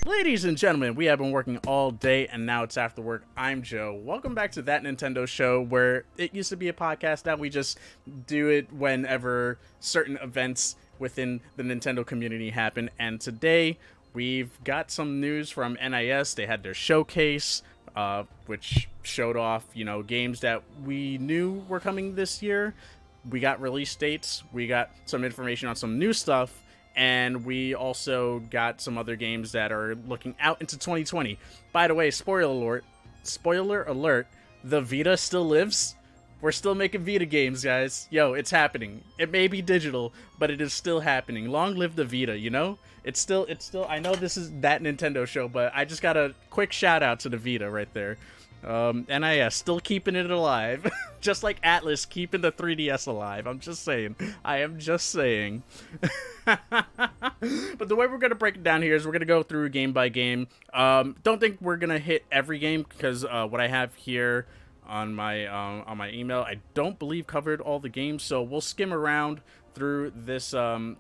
Ladies and gentlemen, we have been working all day and now it's after work. I'm Joe. Welcome back to That Nintendo Show, where it used to be a podcast. Now we just do it whenever certain events within the Nintendo community happen. And today we've got some news from NIS. They had their showcase, which showed off, games that we knew were coming this year. We got release dates. We got some information on some new stuff. And we also got some other games that are looking out into 2020. By the way, spoiler alert, the Vita still lives. We're still making Vita games, guys. Yo, it's happening. It may be digital, but it is still happening. Long live the Vita, It's still, I know this is That Nintendo Show, but I just got a quick shout out to the Vita right there. NIS, still keeping it alive. Just like Atlas keeping the 3DS alive. I'm just saying. I am just saying. But the way we're going to break it down here is we're going to go through game by game. Don't think we're going to hit every game because what I have here on my email, I don't believe covered all the games. So we'll skim around through this, I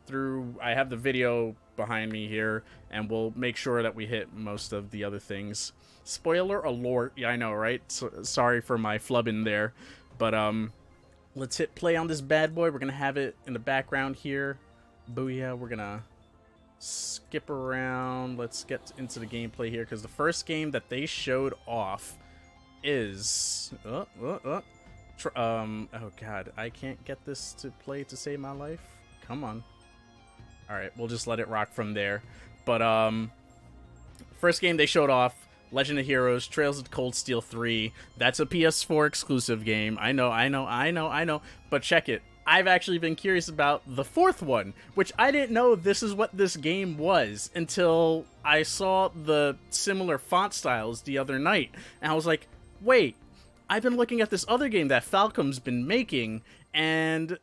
have the video behind me here, and we'll make sure that we hit most of the other things. Spoiler alert. Yeah, I know, right? Sorry for my flubbing there. But, let's hit play on this bad boy. We're going to have it in the background here. Booyah. We're going to skip around. Let's get into the gameplay here, because the first game that they showed off is... Oh, God. I can't get this to play to save my life. Come on. Alright, we'll just let it rock from there. But, first game they showed off, Legend of Heroes, Trails of Cold Steel 3. That's a PS4 exclusive game. I know. But check it. I've actually been curious about the fourth one, which I didn't know this is what this game was until I saw the similar font styles the other night. And I was like, wait, I've been looking at this other game that Falcom's been making, and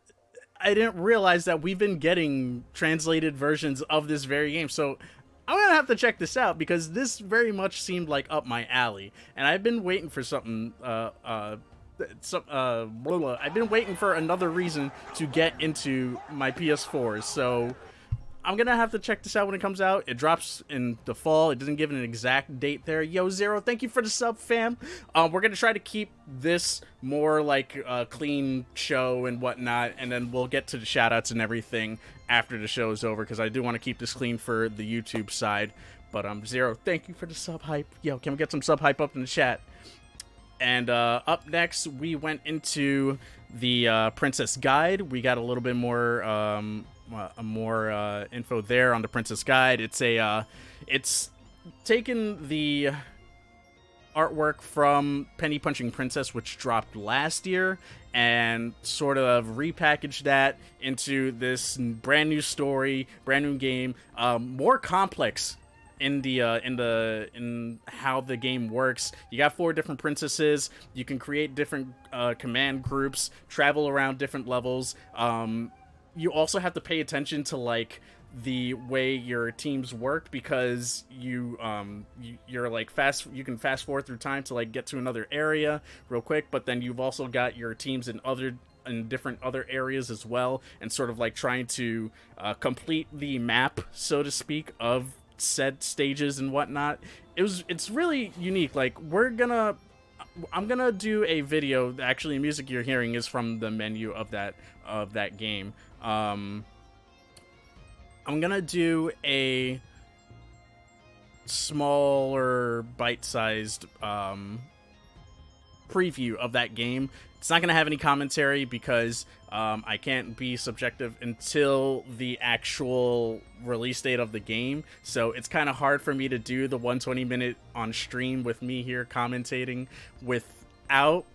I didn't realize that we've been getting translated versions of this very game. So I'm gonna have to check this out, because this very much seemed like up my alley, and I've been waiting for something. I've been waiting for another reason to get into my PS4. So I'm gonna have to check this out when it comes out. It drops in the fall. It doesn't give an exact date there. Yo, Zero, thank you for the sub, fam. We're gonna try to keep this more like a clean show and whatnot, and then we'll get to the shoutouts and everything after the show is over, because I do want to keep this clean for the YouTube side. But Zero, thank you for the sub hype. Yo, can we get some sub hype up in the chat? And up next, we went into the Princess Guide. We got a little bit more info there on the Princess Guide. It's taken the artwork from Penny Punching Princess, which dropped last year, and sort of repackaged that into this brand new story, brand new game, more complex in how the game works. You got 4 different princesses. You can create different command groups, travel around different levels. You also have to pay attention to like the way your teams work, because you're like you can fast forward through time to like get to another area real quick, but then you've also got your teams in different other areas as well, and sort of like trying to complete the map, so to speak, of said stages and whatnot. It's really unique. Like I'm gonna do a video. Actually, the music you're hearing is from the menu of that game. I'm gonna do a smaller, bite-sized preview of that game. It's not gonna have any commentary, because I can't be subjective until the actual release date of the game. So it's kind of hard for me to do the 120-minute on stream with me here commentating without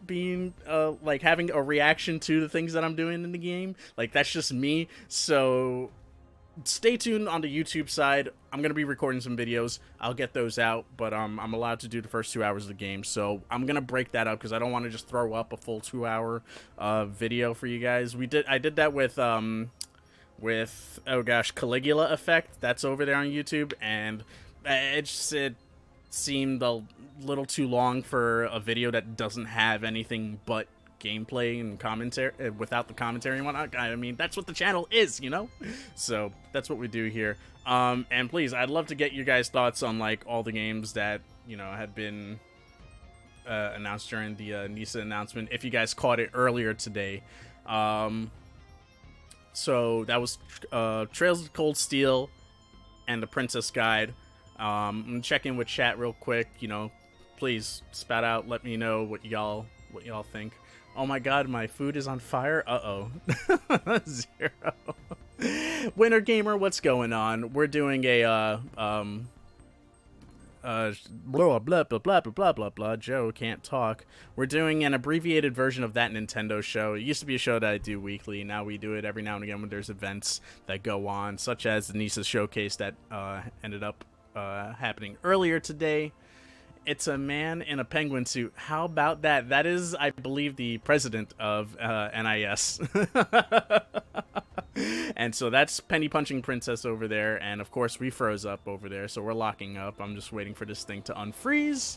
being like having a reaction to the things that I'm doing in the game. Like, that's just me. So stay tuned on the YouTube side. I'm gonna be recording some videos. I'll get those out, but I'm allowed to do the first 2 hours of the game, so I'm gonna break that up because I don't want to just throw up a full 2-hour video for you guys. I did that with oh gosh, Caligula Effect. That's over there on YouTube, and it seemed a little too long for a video that doesn't have anything but gameplay and commentary without the commentary and whatnot. I mean, that's what the channel is, you know? So that's what we do here. And please, I'd love to get your guys' thoughts on like all the games that, you know, had been announced during the NIS announcement, if you guys caught it earlier today. So that was Trails of Cold Steel and the Princess Guide. I'm checking with chat real quick. You know, please spout out, let me know what y'all think. Oh my god, my food is on fire. Uh-oh. 0. Winter Gamer, what's going on? We're doing a blah blah blah blah blah blah blah blah. Joe can't talk. We're doing an abbreviated version of That Nintendo Show. It used to be a show that I do weekly. Now we do it every now and again when there's events that go on, such as the NIS showcase that ended up happening earlier today. It's a man in a penguin suit. How about that? That is, I believe, the president of NIS. And so that's Penny Punching Princess over there. And of course, we froze up over there. So we're locking up. I'm just waiting for this thing to unfreeze.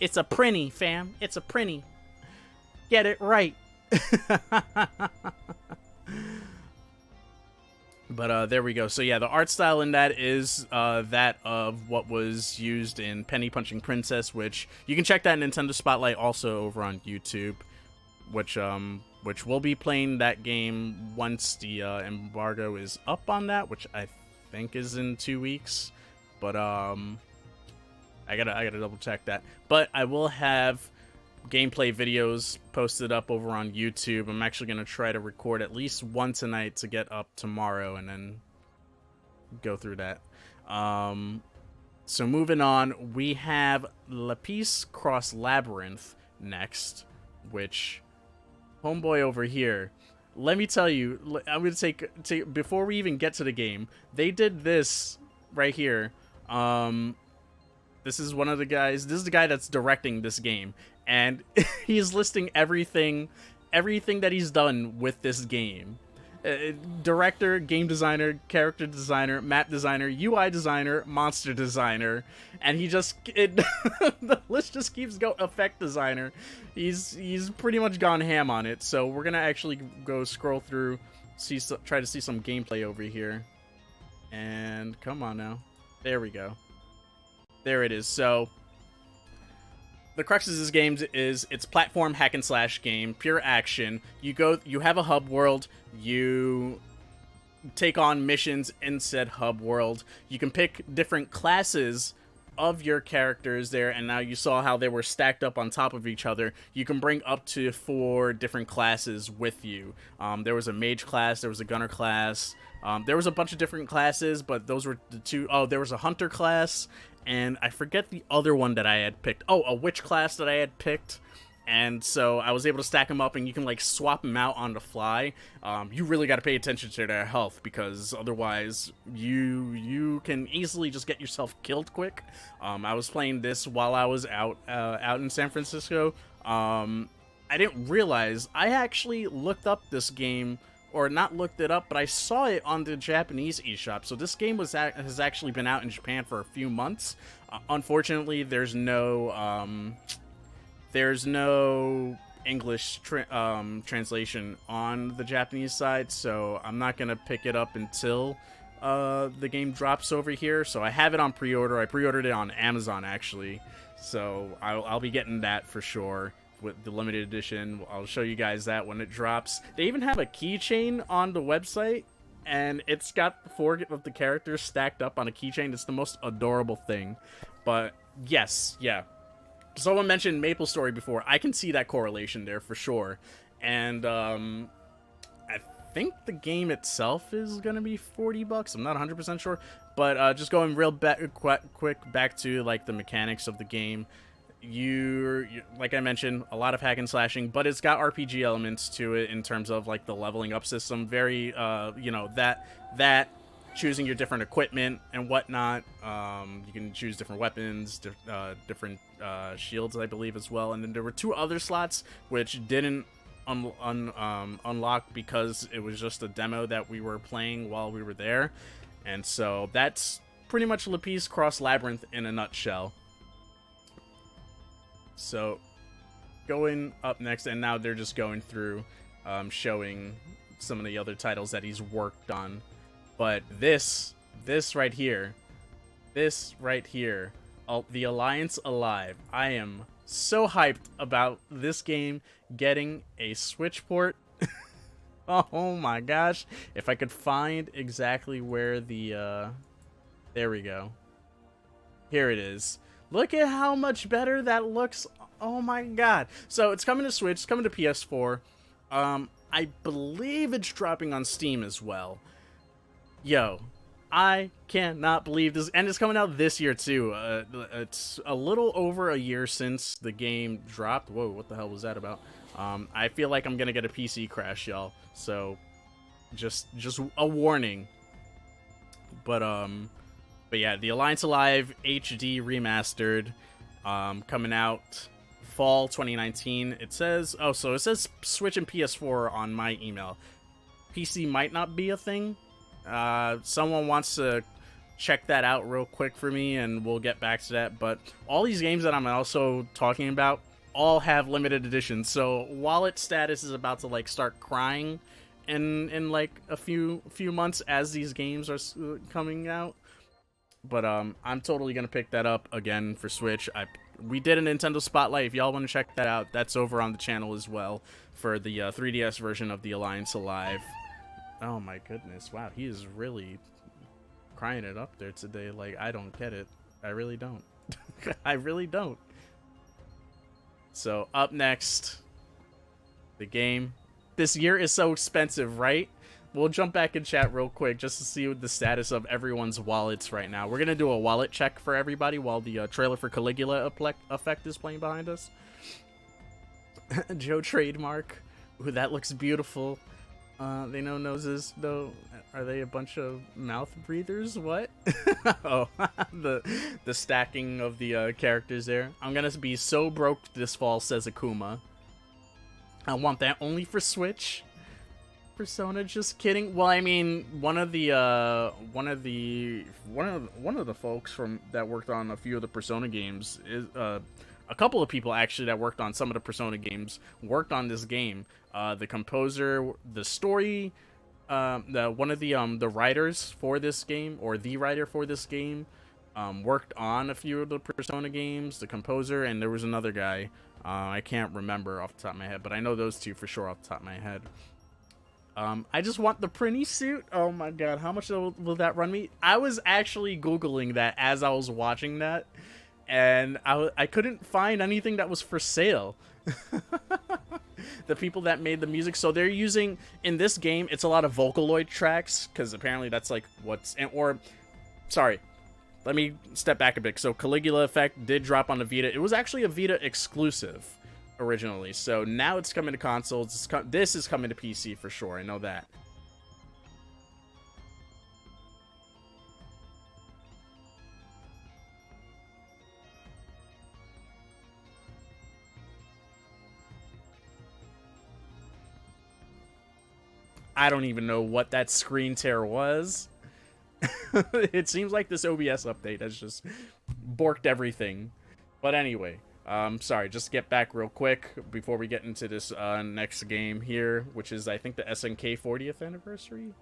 It's a prinny, fam. It's a prinny. Get it right. But there we go. So yeah, the art style in that is that of what was used in Penny Punching Princess, which you can check that Nintendo Spotlight also over on YouTube, which we'll be playing that game once the embargo is up on that, which I think is in 2 weeks. But I gotta double check that. But I will have gameplay videos posted up over on YouTube. I'm actually going to try to record at least one tonight to get up tomorrow and then go through that. So moving on, we have Lapis Cross Labyrinth next, which, homeboy over here, let me tell you, I'm going to take before we even get to the game, they did this right here. This is one of the guys, this is the guy that's directing this game. And he's listing everything that he's done with this game. Director, game designer, character designer, map designer, UI designer, monster designer, and he just the list just keeps going. Effect designer, he's pretty much gone ham on it. So we're gonna actually go scroll through, try to see some gameplay over here, and come on now, there we go, there it is. So the crux of this game is it's platform hack and slash game, pure action. You have a hub world, you take on missions in said hub world. You can pick different classes of your characters there, and now you saw how they were stacked up on top of each other. You can bring up to 4 different classes with you. There was a mage class, there was a gunner class, there was a bunch of different classes, but those were the 2. Oh, there was a hunter class, and I forget the other one that I had picked. Oh, a witch class that I had picked. And so I was able to stack them up, and you can like swap them out on the fly. You really got to pay attention to their health, because otherwise you can easily just get yourself killed quick. I was playing this while I was out in San Francisco. I didn't realize I actually looked up this game, or not looked it up, but I saw it on the Japanese eShop. So this game has actually been out in Japan for a few months. Unfortunately, there's no English translation on the Japanese side, so I'm not gonna pick it up until the game drops over here. So I have it on pre-order. I pre-ordered it on Amazon actually, so I'll be getting that for sure with the limited edition. I'll show you guys that when it drops. They even have a keychain on the website, and it's got 4 of the characters stacked up on a keychain. It's the most adorable thing. But yes, yeah. Someone mentioned MapleStory before. I can see that correlation there for sure. And I think the game itself is going to be $40. I'm not 100% sure. But just going real quick back to like the mechanics of the game. You like I mentioned, a lot of hack and slashing, but it's got RPG elements to it in terms of like the leveling up system. Very you know, that choosing your different equipment and whatnot. You can choose different weapons, different shields, I believe, as well. And then there were 2 other slots which didn't unlock because it was just a demo that we were playing while we were there. And so that's pretty much Lapis Cross Labyrinth in a nutshell. So going up next, and now they're just going through, showing some of the other titles that he's worked on. But this right here, The Alliance Alive. I am so hyped about this game getting a Switch port. Oh my gosh. If I could find exactly where the, there we go. Here it is. Look at how much better that looks. Oh my god. So it's coming to Switch, it's coming to PS4. I believe it's dropping on Steam as well. Yo, I cannot believe this, and it's coming out this year too. It's a little over a year since the game dropped. Whoa, what the hell was that about? I feel like I'm gonna get a PC crash, y'all. So, just a warning. But yeah, The Alliance Alive HD remastered, coming out fall 2019. It says, oh, so it says Switch and PS4 on my email. PC might not be a thing. Someone wants to check that out real quick for me, and we'll get back to that. But all these games that I'm also talking about all have limited editions. So wallet status is about to like start crying in like a few months as these games are coming out. But I'm totally gonna pick that up again for Switch. We did a Nintendo Spotlight. If y'all want to check that out, that's over on the channel as well for the 3DS version of The Alliance Alive. Oh my goodness, wow, he is really crying it up there today. Like, I don't get it. I really don't. I really don't. So, up next, the game. This year is so expensive, right? We'll jump back in chat real quick just to see what the status of everyone's wallets right now. We're going to do a wallet check for everybody while the trailer for Caligula Effect is playing behind us. Joe Trademark. Ooh, that looks beautiful. They know noses, though. Are they a bunch of mouth breathers? What? Oh, the stacking of the characters there. I'm gonna be so broke this fall, says Akuma. I want that only for Switch. Persona, just kidding. Well, I mean, one of the folks from that worked on a few of the Persona games is a couple of people actually that worked on some of the Persona games worked on this game. The composer, the story, one of the writers for this game, or the writer for this game, worked on a few of the Persona games. The composer, and there was another guy. I can't remember off the top of my head, but I know those two for sure off the top of my head. I just want the Prinny suit. Oh my god, how much will that run me? I was actually Googling that as I was watching that, and I couldn't find anything that was for sale. The people that made the music, so they're using, in this game, it's a lot of Vocaloid tracks, because apparently that's like what's, sorry, let me step back a bit. So Caligula Effect did drop on the Vita. It was actually a Vita exclusive originally, so now it's coming to consoles. This is coming to PC for sure, I know that. I don't even know what that screen tear was. It seems like this OBS update has just borked everything. But anyway, sorry, just get back real quick before we get into this next game here, which is, I think, the SNK 40th anniversary,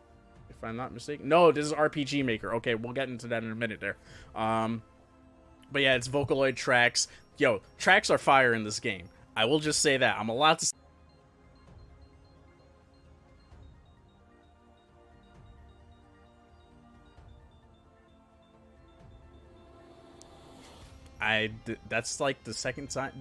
if I'm not mistaken. No, this is RPG Maker. Okay, we'll get into that in a minute there. But yeah, it's Vocaloid tracks. Yo, tracks are fire in this game. I will just say that. I'm allowed to... That's like the second time.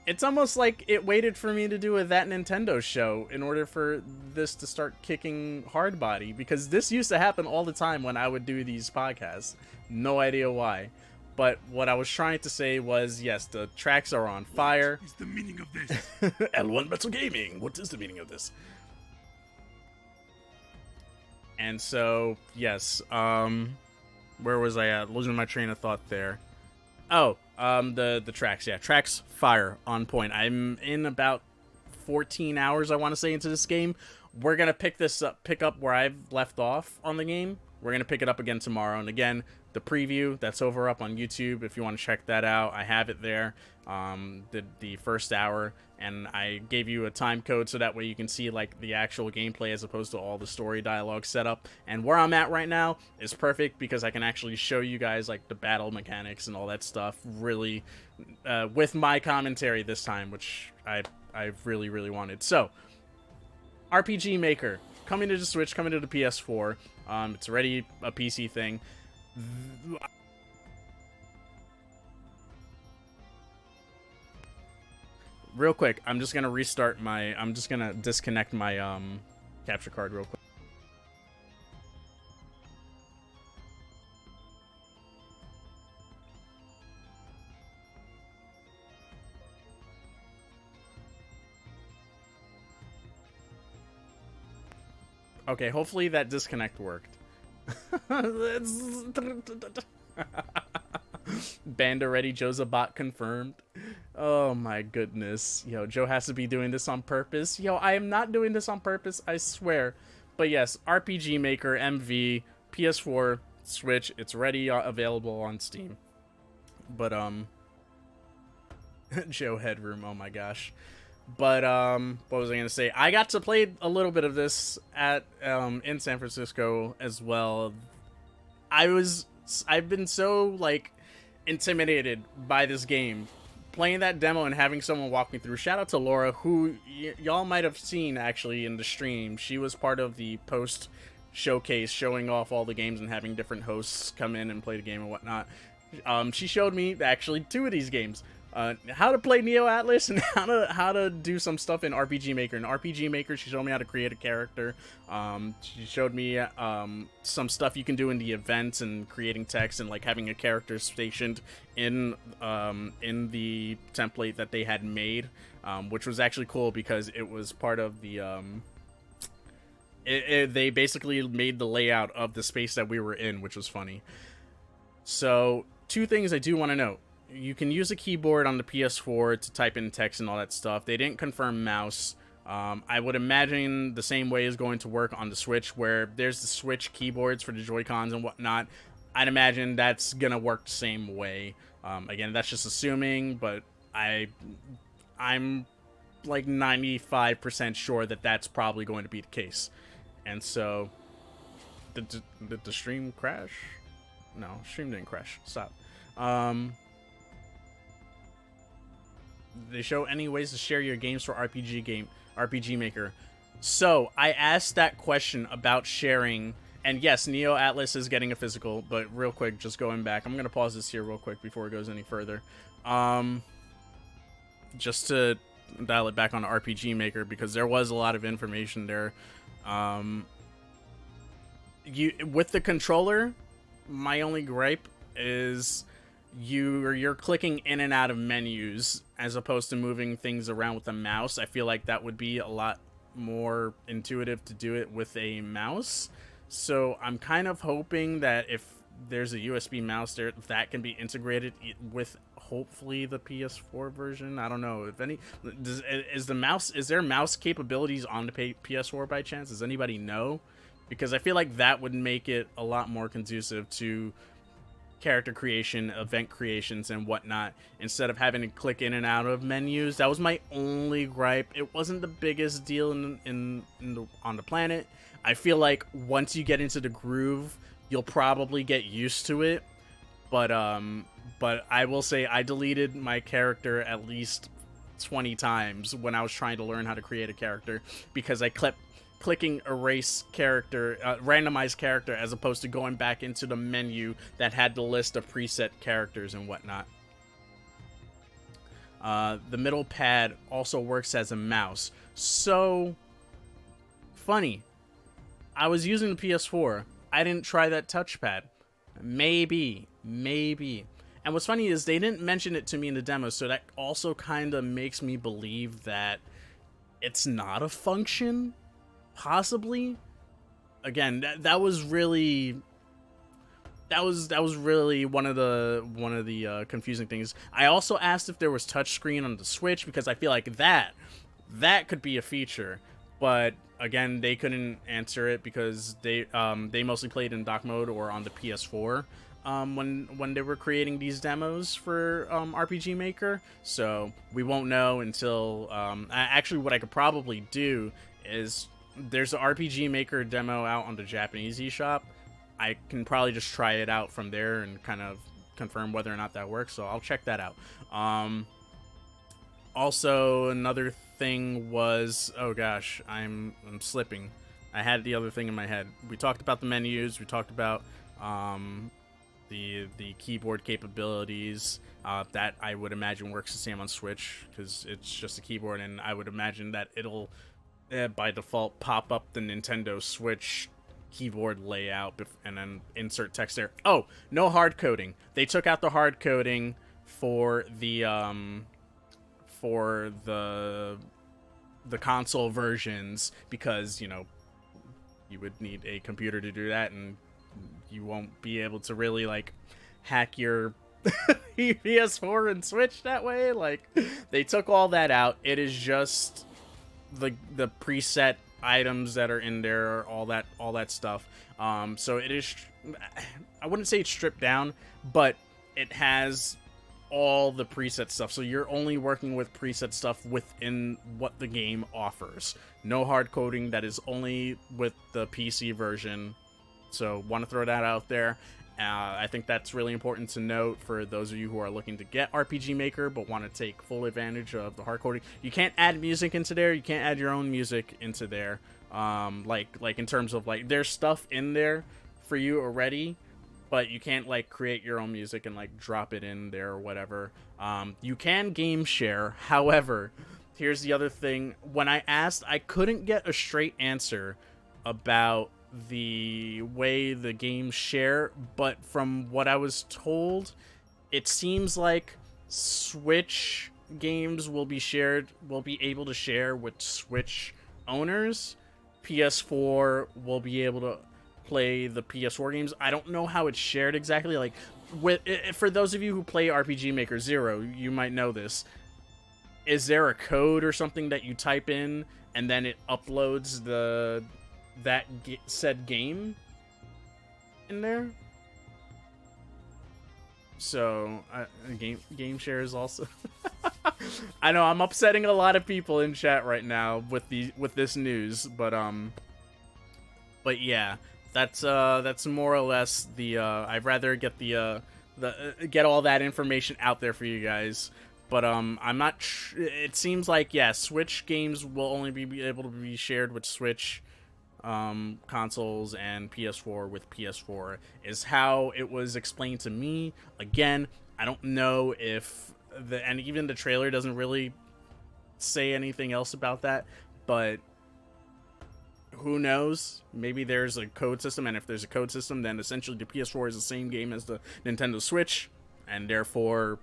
It's almost like it waited for me to do a That Nintendo show in order for this to start kicking hard body, because this used to happen all the time when I would do these podcasts. No idea why. But what I was trying to say was, yes, the tracks are on fire. What is the meaning of this? L1 Metal Gaming, what is the meaning of this? And so, yes, where was I at? Losing my train of thought there. Oh, the tracks, yeah. Tracks, fire, on point. I'm in about 14 hours, I want to say, into this game. We're going to pick up where I've left off on the game. we're going to pick it up again tomorrow. And again, the preview that's up on YouTube, if you want to check that out, I have it there. The first hour, and I gave you a time code so that way you can see like the actual gameplay as opposed to all the story dialogue setup. And where I'm at right now is perfect because I can actually show you guys like the battle mechanics and all that stuff really with my commentary this time, which I really wanted. So RPG Maker coming to the Switch, coming to the PS4. It's already a PC thing. Real quick, I'm just gonna restart my. I'm just gonna disconnect my capture card real quick. Okay, hopefully that disconnect worked. Band already, Joe's a bot confirmed. Oh my goodness. Yo, Joe has to be doing this on purpose. Yo, I am not doing this on purpose, I swear. But yes, RPG Maker, MV, PS4, Switch, it's already available on Steam. But, Joe Headroom, oh my gosh. But what was I gonna say? I got to play a little bit of this at in San Francisco as well. I've been so like intimidated by this game, playing that demo and having someone walk me through. Shout out to Laura, who y'all might have seen actually in the stream. She was part of the post showcase, showing off all the games and having different hosts come in and play the game and whatnot. She showed me actually 2 of these games. How to play Neo Atlas and how to do some stuff in RPG Maker. In RPG Maker, she showed me how to create a character. She showed me some stuff you can do in the events and creating text and like having a character stationed in the template that they had made, which was actually cool because it was part of the they basically made the layout of the space that we were in, which was funny. So 2 things I do want to note. You can use a keyboard on the PS4 to type in text and all that stuff. They didn't confirm mouse. I would imagine the same way is going to work on the Switch, where there's the Switch keyboards for the Joy-Cons and whatnot. I'd imagine that's going to work the same way. Again, that's just assuming, but I'm like 95% sure that that's probably going to be the case. And so, did the stream crash? No, stream didn't crash. Stop. They show any ways to share your games for RPG Maker. So I asked that question about sharing, and yes, Neo Atlas is getting a physical, but real quick, just going back, I'm gonna pause this here real quick before it goes any further. Just to dial it back on RPG Maker because there was a lot of information there. With the controller, my only gripe is you're clicking in and out of menus as opposed to moving things around with the mouse. I feel like that would be a lot more intuitive to do it with a mouse. So I'm kind of hoping that if there's a USB mouse there, that can be integrated with hopefully the PS4 version. I don't know if any is there mouse capabilities on the PS4 by chance? Does anybody know? Because I feel like that would make it a lot more conducive to character creation, event creations, and whatnot, instead of having to click in and out of menus. That was my only gripe. It wasn't the biggest deal on the planet. I feel like once you get into the groove, you'll probably get used to it. But I will say I deleted my character at least 20 times when I was trying to learn how to create a character because I kept clicking erase character, randomize character, as opposed to going back into the menu that had the list of preset characters and whatnot. The middle pad also works as a mouse. So funny. I was using the PS4. I didn't try that touchpad. Maybe. And what's funny is they didn't mention it to me in the demo, so that also kind of makes me believe that it's not a function. Possibly. Again, that was really one of the confusing things. I also asked if there was touchscreen on the Switch because I feel like that could be a feature, but again, they couldn't answer it because they mostly played in dock mode or on the PS4 when they were creating these demos for RPG Maker. So we won't know until actually what I could probably do is there's an RPG Maker demo out on the Japanese eShop. I can probably just try it out from there and kind of confirm whether or not that works. So I'll check that out. Also, another thing was, oh gosh, I'm slipping. I had the other thing in my head. We talked about the menus. We talked about the keyboard capabilities. That I would imagine works the same on Switch because it's just a keyboard, and I would imagine that it'll by default pop up the Nintendo Switch keyboard layout and then insert text there. Oh, no hard coding. They took out the hard coding for the console versions because, you know, you would need a computer to do that, and you won't be able to really like hack your PS4 and Switch that way. Like, they took all that out. It is just the preset items that are in there, all that stuff. So it is, I wouldn't say it's stripped down, but it has all the preset stuff. So you're only working with preset stuff within what the game offers. No hard coding. That is only with the PC version. So want to throw that out there. I think that's really important to note for those of you who are looking to get RPG Maker but want to take full advantage of the hard coding. You can't add music into there. You can't add your own music into there. Like in terms of like there's stuff in there for you already, but you can't like create your own music and like drop it in there or whatever. You can game share. However, here's the other thing. When I asked, I couldn't get a straight answer about the way the games share, but from what I was told, it seems like Switch games will be able to share with Switch owners. PS4 will be able to play the PS4 games. I don't know how it's shared exactly. Like, for those of you who play RPG Maker Zero, you might know this. Is there a code or something that you type in and then it uploads said game in there? So game share is also I know I'm upsetting a lot of people in chat right now with this news, but yeah, that's more or less the I'd rather get get all that information out there for you guys. But I'm not it seems like, yeah, Switch games will only be able to be shared with Switch consoles, and PS4 with PS4 is how it was explained to me. Again, I don't know if and even the trailer doesn't really say anything else about that, but who knows? Maybe there's a code system, and if there's a code system, then essentially the PS4 is the same game as the Nintendo Switch, and therefore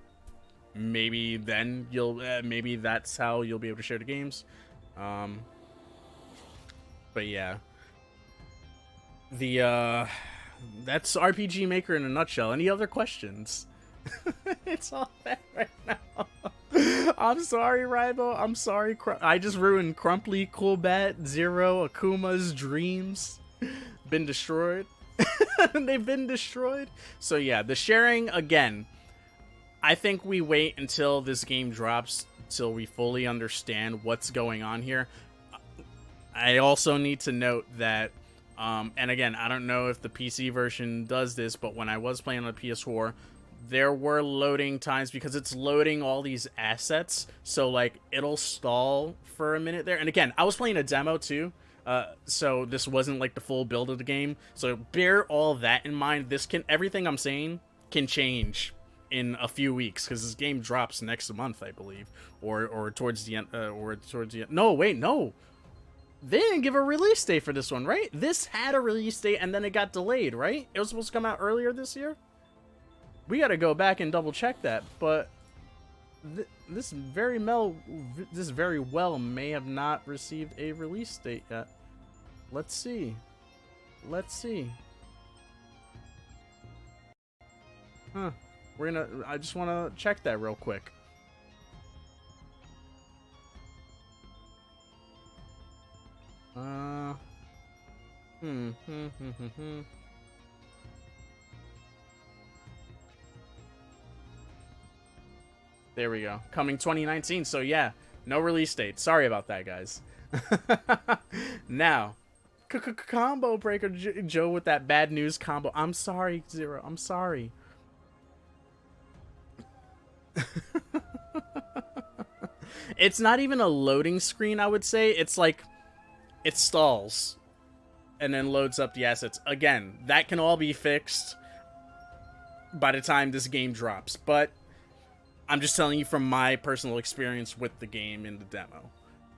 maybe then maybe that's how you'll be able to share the games. But yeah, that's RPG Maker in a nutshell. Any other questions? It's all that right now. I'm sorry, Raibo. I'm sorry. I just ruined Crumply, Coolbat, Zero, Akuma's dreams. Been destroyed. They've been destroyed. So yeah, the sharing, again, I think we wait until this game drops till we fully understand what's going on here. I also need to note that, and again, I don't know if the PC version does this, but when I was playing on the PS4, there were loading times because it's loading all these assets. So, like, it'll stall for a minute there. And again, I was playing a demo too, so this wasn't like the full build of the game. So bear all that in mind. Everything I'm saying can change in a few weeks because this game drops next month, I believe, or towards the end, No, wait, no. They didn't give a release date for this one, right? This had a release date and then it got delayed, right? It was supposed to come out earlier this year? We gotta go back and double check that, but this very well may have not received a release date yet. Let's see. Huh. I just wanna check that real quick. There we go. Coming 2019. So yeah, no release date. Sorry about that, guys. Now, combo breaker Joe with that bad news combo. I'm sorry, Zero. I'm sorry. It's not even a loading screen, I would say. It's like it stalls and then loads up the assets. Again, that can all be fixed by the time this game drops, but I'm just telling you from my personal experience with the game in the demo.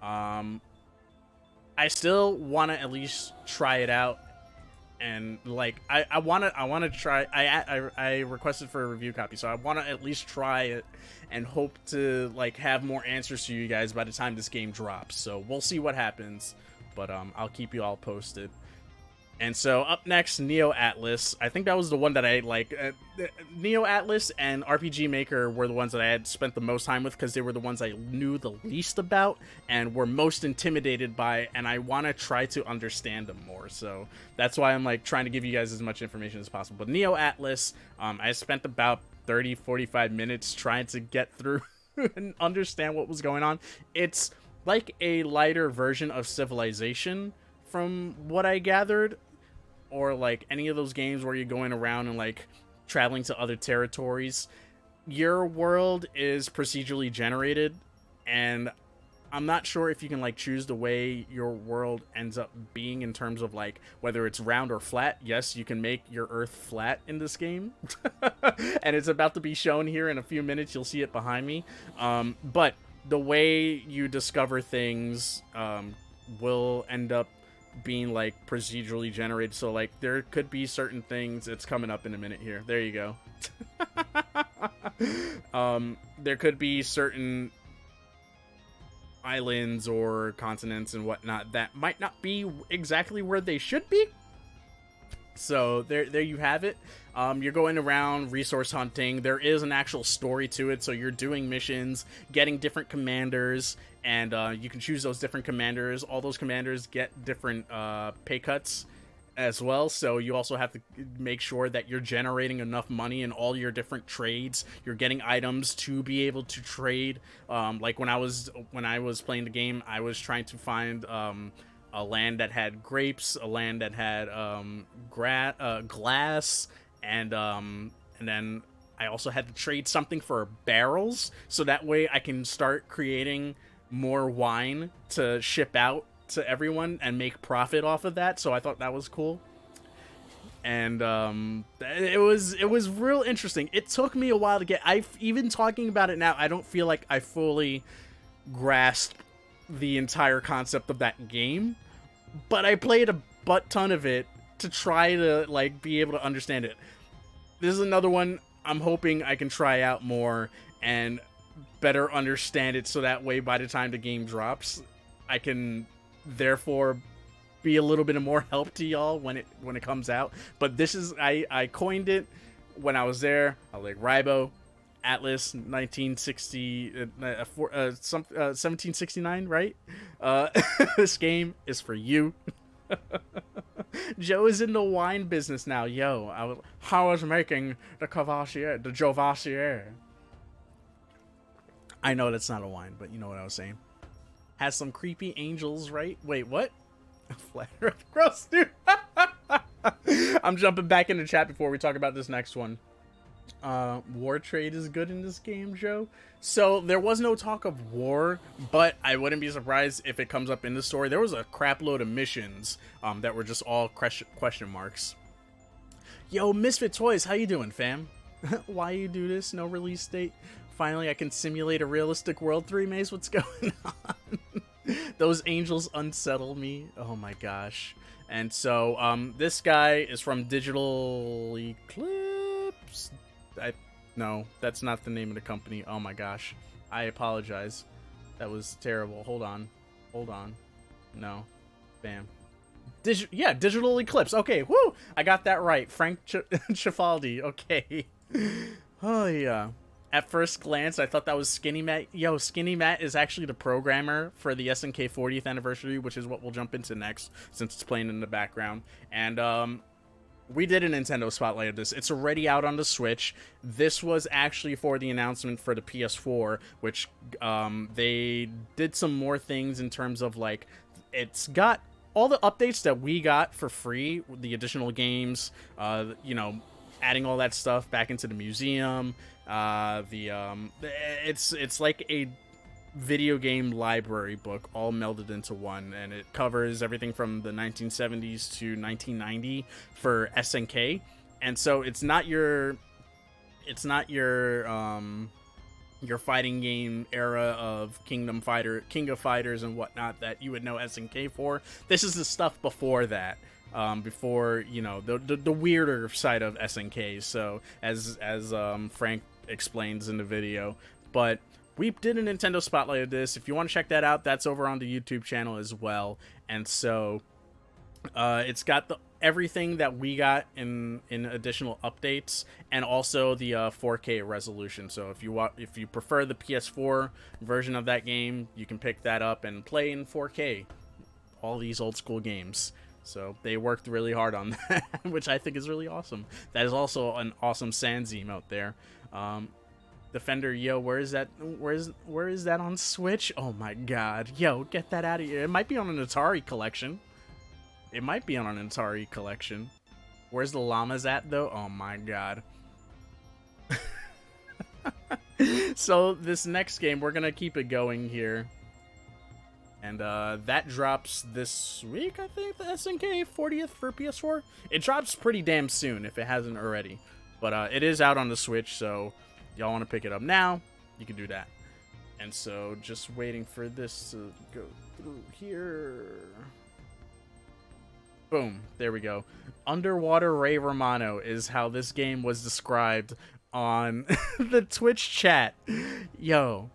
I still want to at least try it out, and like I want to try. I requested for a review copy, so I want to at least try it and hope to like have more answers to you guys by the time this game drops. So we'll see what happens, but I'll keep you all posted. And so up next, Neo Atlas. I think that was the one that I like. Neo Atlas and RPG Maker were the ones that I had spent the most time with because they were the ones I knew the least about and were most intimidated by, and I want to try to understand them more. So that's why I'm like trying to give you guys as much information as possible. But Neo Atlas, I spent about 30-45 minutes trying to get through and understand what was going on. It's like a lighter version of Civilization from what I gathered, or like any of those games where you're going around and like traveling to other territories. Your world is procedurally generated, and I'm not sure if you can like choose the way your world ends up being in terms of like whether it's round or flat. Yes, you can make your Earth flat in this game, and it's about to be shown here in a few minutes. You'll see it behind me. But the way you discover things will end up being like procedurally generated, so like there could be certain things. It's coming up in a minute here. There you go. There could be certain islands or continents and whatnot that might not be exactly where they should be. So there you have it. You're going around resource hunting. There is an actual story to it, so you're doing missions, getting different commanders, and you can choose those different commanders. All those commanders get different pay cuts as well, so you also have to make sure that you're generating enough money in all your different trades. You're getting items to be able to trade. Like when I was playing the game, I was trying to find a land that had grapes, a land that had glass, and then I also had to trade something for barrels, so that way I can start creating more wine to ship out to everyone and make profit off of that. So I thought that was cool, and it was real interesting. It took me a while to get. Even talking about it now, I don't feel like I fully grasped the entire concept of that game, but I played a butt ton of it to try to like be able to understand it. This is another one I'm hoping I can try out more and better understand it, so that way by the time the game drops, I can therefore be a little bit of more help to y'all when it comes out. But this is I coined it when I was there. I was like, Ribo Atlas 1769, right? This game is for you. Joe is in the wine business now. Yo, I was making the Cavassier, the Jovassier. I know that's not a wine, but you know what I was saying. Has some creepy angels, right? Wait, what? Flat Earth, gross, dude. I'm jumping back in the chat before we talk about this next one. War trade is good in this game, Joe. So there was no talk of war, but I wouldn't be surprised if it comes up in the story. There was a crap load of missions that were just all question marks. Yo, Misfit Toys, how you doing, fam? Why you do this? No release date. Finally, I can simulate a realistic world 3 maze. What's going on? Those angels unsettle me. Oh my gosh. And so this guy is from Digital Eclipse. No, that's not the name of the company. Oh my gosh. I apologize. That was terrible. Hold on. No. Bam. Digital Eclipse. Okay, woo! I got that right. Frank Cifaldi. Okay. Oh, yeah. At first glance, I thought that was Skinny Matt. Yo, Skinny Matt is actually the programmer for the SNK 40th anniversary, which is what we'll jump into next, since it's playing in the background. And we did a Nintendo Spotlight of this. It's already out on the Switch. This was actually for the announcement for the PS4, which they did some more things in terms of, like, it's got all the updates that we got for free, the additional games, you know, adding all that stuff back into the museum. It's like a video game library book all melded into one, and it covers everything from the 1970s to 1990 for SNK. And so it's not your fighting game era of King of Fighters and whatnot that you would know SNK for. This is the stuff before that. Before, you know, the weirder side of SNK. So as Frank explains in the video, but we did a Nintendo Spotlight of this. If you want to check that out, that's over on the YouTube channel as well. And so it's got everything that we got in additional updates, and also the 4K resolution. So if you prefer the PS4 version of that game, you can pick that up and play in 4K all these old school games. So they worked really hard on that, which I think is really awesome. That is also an awesome Sans emote there. Defender, yo, where is that? Where is that on Switch? Oh my god, yo, get that out of here. It might be on an Atari collection. It might be on an Atari collection. Where's the llamas at, though? Oh my god. So this next game, we're gonna keep it going here. And that drops this week, I think, the SNK 40th for PS4. It drops pretty damn soon if it hasn't already. But it is out on the Switch, so y'all want to pick it up now, you can do that. And so just waiting for this to go through here. Boom, there we go. Underwater Ray Romano is how this game was described on the Twitch chat. Yo.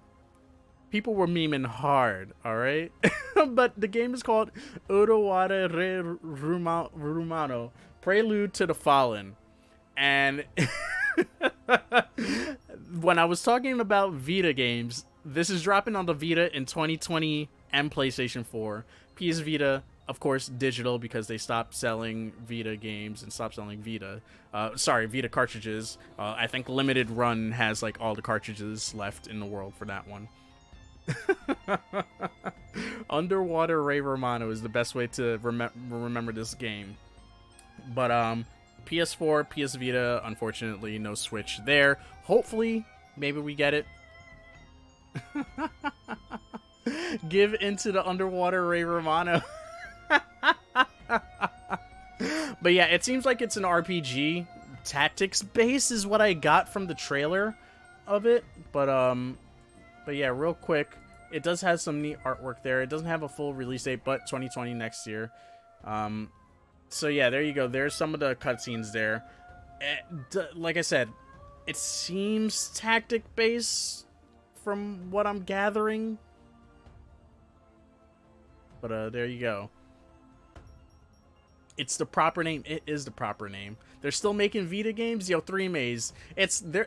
People were memeing hard, alright? But the game is called Underwater Re Rumano, Prelude to the Fallen. And when I was talking about Vita games, this is dropping on the Vita in 2020 and PlayStation 4. PS Vita, of course, digital, because they stopped selling Vita games and stopped selling Vita. Vita cartridges. I think Limited Run has, like, all the cartridges left in the world for that one. Underwater Ray Romano is the best way to remember this game. But PS4, PS Vita, unfortunately no Switch there. Hopefully, maybe we get it. Give into the Underwater Ray Romano. But yeah, it seems like it's an RPG tactics base is what I got from the trailer of it. But yeah, real quick, it does have some neat artwork there. It doesn't have a full release date, but 2020 next year. So yeah, there you go. There's some of the cutscenes there. Like I said, it seems tactic-based from what I'm gathering. But there you go. It's the proper name. It is the proper name. They're still making Vita games? Yo, 3Maze. It's their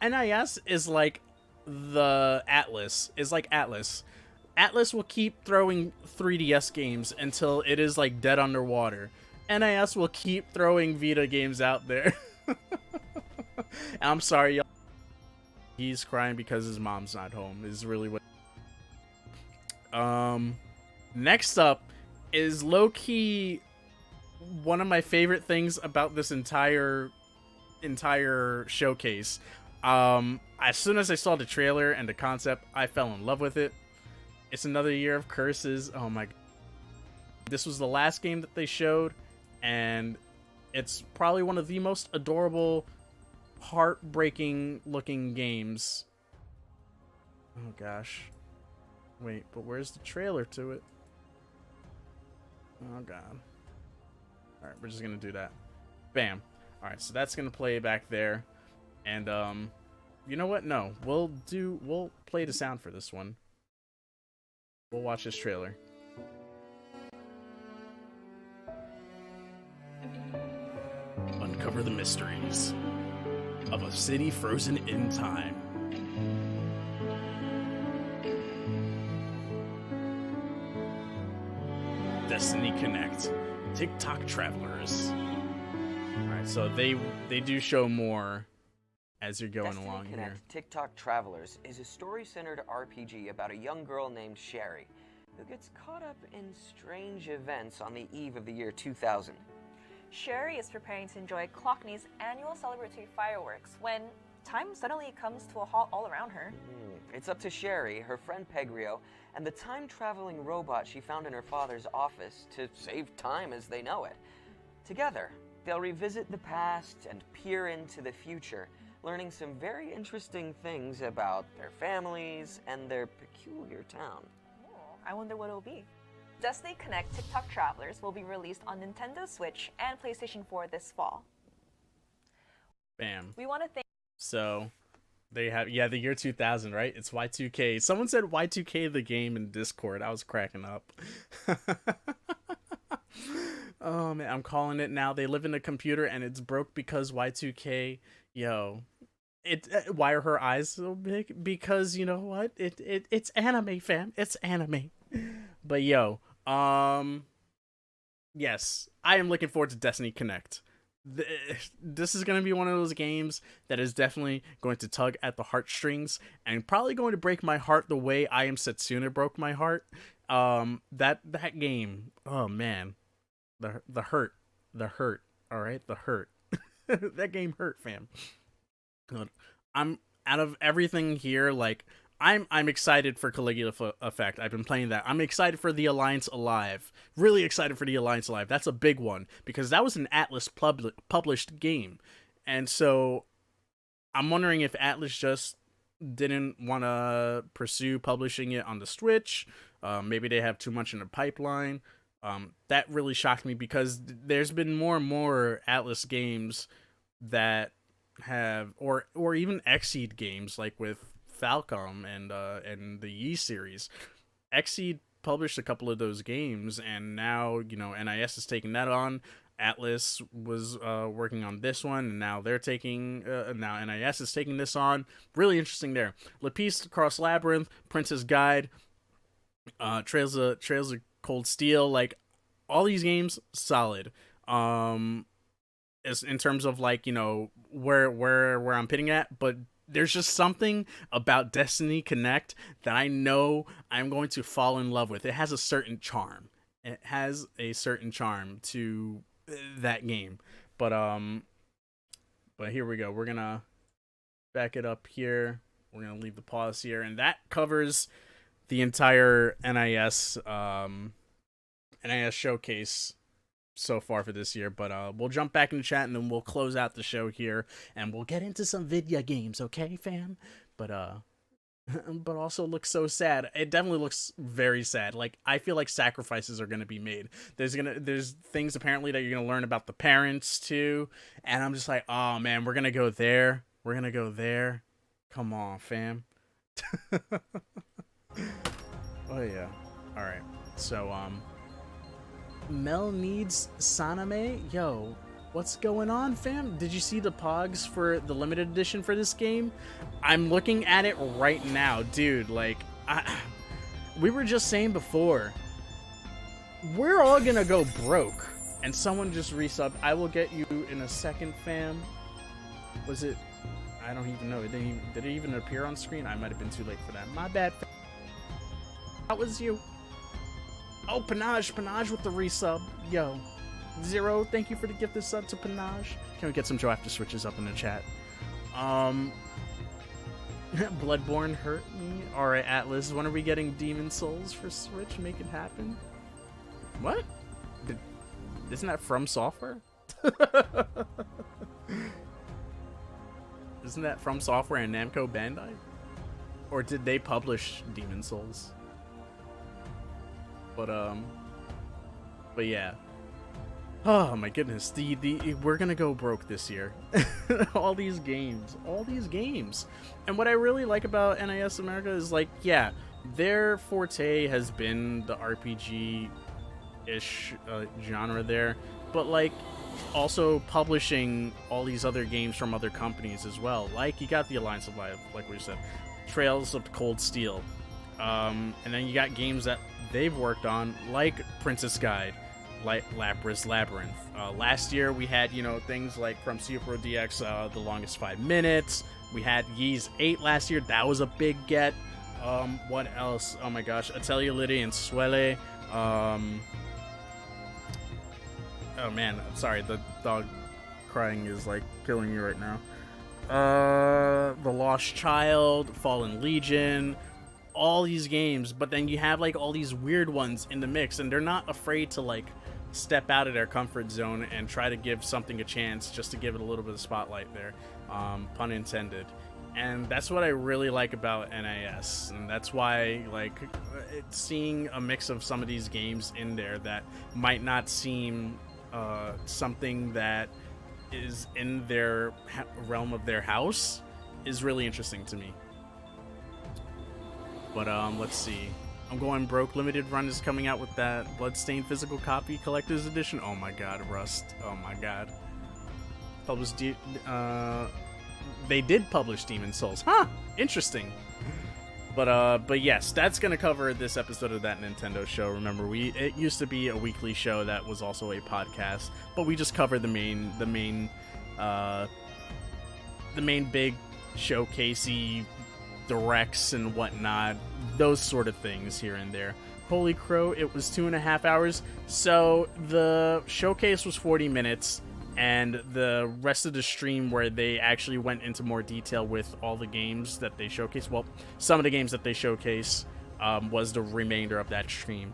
NIS is like the Atlas. Is like Atlas. Atlas will keep throwing 3DS games until it is like dead underwater. NIS will keep throwing Vita games out there. I'm sorry, y'all. He's crying because his mom's not home. Is really what. Next up is low-key one of my favorite things about this entire showcase. As soon as I saw the trailer and the concept, I fell in love with it. It's another year of curses. Oh my god. This was the last game that they showed, and it's probably one of the most adorable, heartbreaking looking games. Oh gosh. Wait, but where's the trailer to it? Oh god. Alright, we're just gonna do that. Bam. Alright, so that's gonna play back there. And you know what? No. We'll play the sound for this one. We'll watch this trailer. Uncover the mysteries. of a city frozen in time. Destiny Connect. TikTok Travelers. Alright, so they do show more as you're going Destiny along Connect, here. TikTok Travelers is a story-centered RPG about a young girl named Sherry who gets caught up in strange events on the eve of the year 2000. Sherry is preparing to enjoy Clockney's annual celebratory fireworks when time suddenly comes to a halt all around her. It's up to Sherry, her friend Pegrio, and the time-traveling robot she found in her father's office to save time as they know it. Together, they'll revisit the past and peer into the future, learning some very interesting things about their families and their peculiar town. Oh, I wonder what it'll be. Destiny Connect TikTok Travelers will be released on Nintendo Switch and PlayStation 4 this fall. Bam. We want to thank... So, they have, yeah, the year 2000, right? It's Y2K. Someone said Y2K the game in Discord. I was cracking up. Oh, man, I'm calling it now. They live in a computer and it's broke because Y2K, yo... why are her eyes so big? Because you know what? It's anime, fam. It's anime. But yo, yes, I am looking forward to Destiny Connect. This is gonna be one of those games that is definitely going to tug at the heartstrings and probably going to break my heart the way I Am Setsuna broke my heart. That game. Oh man, the hurt. All right, the hurt. That game hurt, fam. I'm out of everything here, like I'm excited for Caligula Effect. I've been playing that. I'm excited for the Alliance Alive. Really excited for the Alliance Alive. That's a big one because that was an Atlas published game. And so I'm wondering if Atlas just didn't want to pursue publishing it on the Switch. Maybe they have too much in the pipeline. That really shocked me because there's been more and more Atlas games that have, or even Xseed games, like with Falcom and the Yi series. Xseed published a couple of those games, and now, you know, NIS is taking that on. Atlas was working on this one, and now they're taking now NIS is taking this on. Really interesting there. Lapis Across Labyrinth, Princess Guide, Trails of Cold Steel, like all these games solid. As in terms of, like, you know, where I'm pitting at, but there's just something about Destiny Connect that I know I'm going to fall in love with. It has a certain charm. It has a certain charm to that game. But here we go. We're gonna back it up here. We're gonna leave the pause here, and that covers the entire NIS showcase so far for this year. But we'll jump back into chat and then we'll close out the show here and we'll get into some video games, okay, fam? But also looks so sad. It definitely looks very sad. Like, I feel like sacrifices are gonna be made. There's things apparently that you're gonna learn about the parents too, and I'm just like, oh man, we're gonna go there. We're gonna go there. Come on, fam. Oh yeah. All right. So Mel needs Saname. Yo, what's going on, fam? Did you see the pogs for the limited edition for this game? I'm looking at it right now, dude. Like, we were just saying before, we're all gonna go broke. And someone just resubbed. I will get you in a second, fam. Was it? I don't even know. Did it even appear on screen? I might have been too late for that. My bad. That was you. Oh, Panage with the resub. Yo. Zero, thank you for the gifted sub to Panage. Can we get some Joe After Switches up in the chat? Bloodborne hurt me. Alright, Atlas, when are we getting Demon Souls for Switch? Make it happen. What? Isn't that From Software? Isn't that From Software and Namco Bandai? Or did they publish Demon Souls? But yeah. Oh my goodness, we're gonna go broke this year. all these games. And what I really like about NIS America is, like, yeah, their forte has been the RPG-ish genre there, but like also publishing all these other games from other companies as well. Like, you got the Alliance of Life, like we said, Trails of Cold Steel. And then you got games that they've worked on, like Princess Guide, like Lapras Labyrinth. Last year we had, things like from Super DX, The Longest 5 Minutes. We had Ys 8 last year. That was a big get. What else? Oh my gosh. Atelier Liddy and Suele. Oh man, I'm sorry. The dog crying is like killing me right now. The Lost Child, Fallen Legion, all these games. But then you have like all these weird ones in the mix, and they're not afraid to like step out of their comfort zone and try to give something a chance, just to give it a little bit of spotlight there, pun intended. And that's what I really like about NIS, and that's why like seeing a mix of some of these games in there that might not seem something that is in their realm of their house is really interesting to me. But let's see. I'm Going Broke Limited Run is coming out with that Bloodstained physical copy collector's edition. Oh my god, Rust. Oh my god. They did publish Demon Souls. Huh, interesting. But yes, that's gonna cover this episode of That Nintendo Show. Remember, it used to be a weekly show that was also a podcast, but we just covered the main big showcasey directs and whatnot, those sort of things here and there. Holy crow, it was 2.5 hours. So the showcase was 40 minutes, and the rest of the stream, where they actually went into more detail with all the games that they showcased, well, some of the games that they showcase, was the remainder of that stream.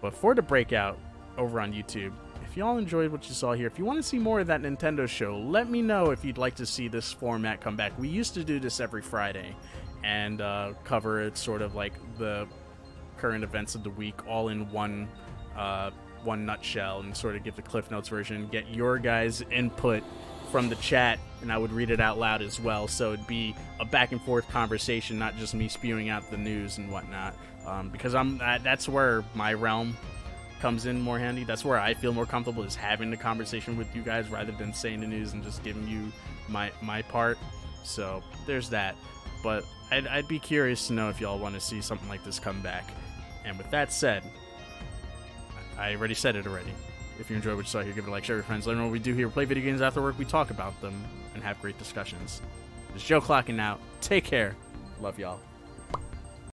But for the breakout over on YouTube, if y'all enjoyed what you saw here, if you want to see more of That Nintendo Show, let me know if you'd like to see this format come back. We used to do this every Friday and cover it sort of like the current events of the week all in one nutshell, and sort of give the Cliff Notes version, get your guys' input from the chat, and I would read it out loud as well, so it'd be a back and forth conversation, not just me spewing out the news and whatnot, because that's where my realm comes in more handy. That's where I feel more comfortable, is having the conversation with you guys rather than saying the news and just giving you my part. So there's that. But I'd be curious to know if y'all want to see something like this come back. And with that said, I already said it already. If you enjoyed what you saw here, give it a like, share with your friends. Let them know what we do here. We play video games after work. We talk about them and have great discussions. It's Joe clocking out. Take care. Love y'all.